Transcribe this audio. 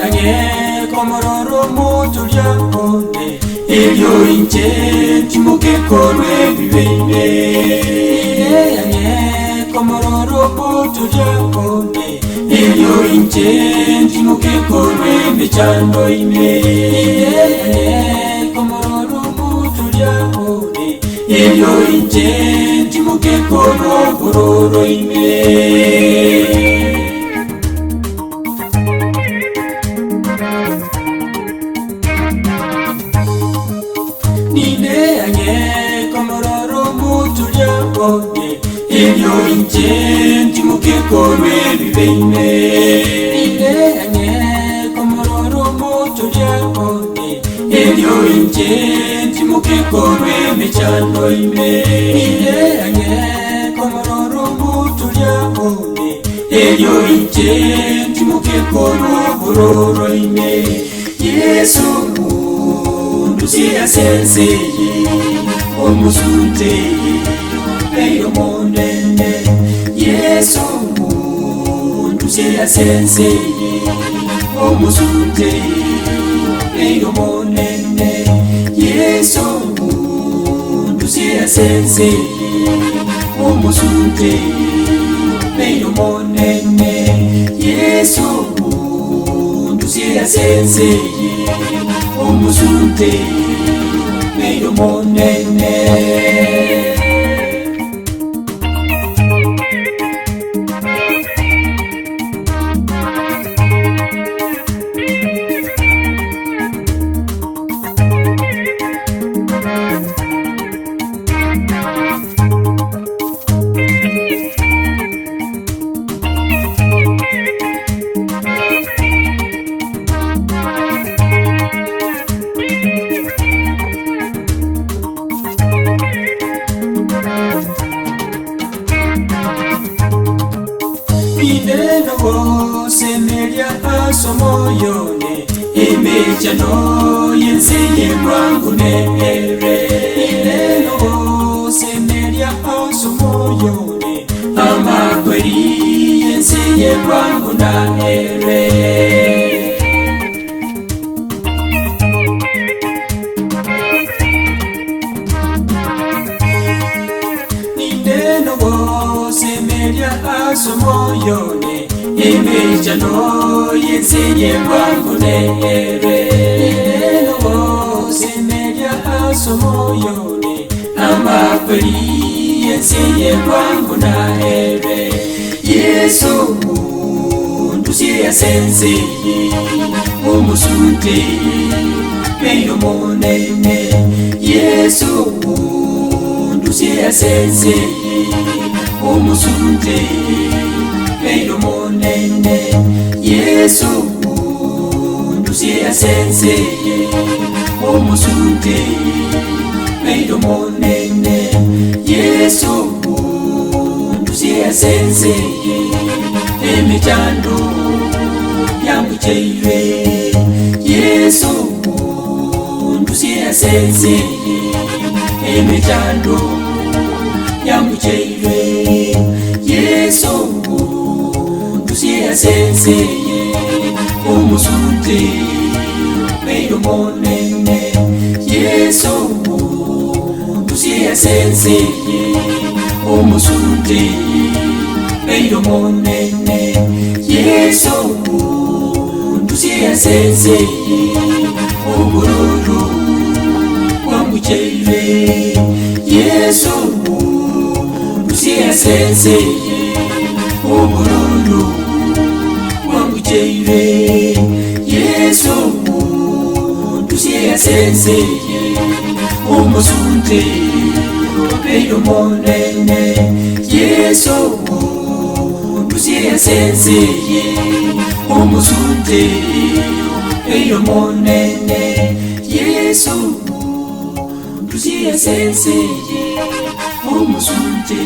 ange komororo mutulia one elio inche timuke korwe bibeine ange komororo mutulia one elio inche timuke korwe bichando ime ange komororo mutulia one elio inche timuke korwe kororo ime. Nide ange komororo mutulia one elio inche timuke korwe bibeine Nide ange komororo mutulia one elio inche timuke korwe mechano ime Nide ange komororo mutulia one elio inche timuke korwe kororo ime Yesu Lucia sensei, omusunte, peyo monene. Yesu, Lucia sensei, omusunte, peyo monene. Yesu, Lucia sensei, omusunte, peyo monene. Yesu, Lucia sensei. Omusunte, meio monene. Ineno semelia asomoyone imechano yensiye mwangu neere Ineno semelia asomoyone ama kweli yensiye mwangu naere Ineno semelia asomoyone imechano yensiye mwangu neere Ineno semelia asomoyone ama kweli yensiye mwangu naere Yesu ndusia sensei umusunte peyo monene Yesu ndusia sensei umusunte peyo monene Yesu ndusia sensei umusunte peyo monene Yesu ndusia sensei emechando yamucheire Yesu ndusia sensei emechando yamucheire Yesu ndusia sensei umusunte peyo monene Yesu ndusia sensei umusunte peyo monene Yesu ndusia sensei ubururu wamucheire Yesu ndusia sensei ubururu wamucheire Yesu ndusia sensei umusunte peyo monene Yesu ndusia sensei umusunte peyo monene Yesu ndusia sensei umusunte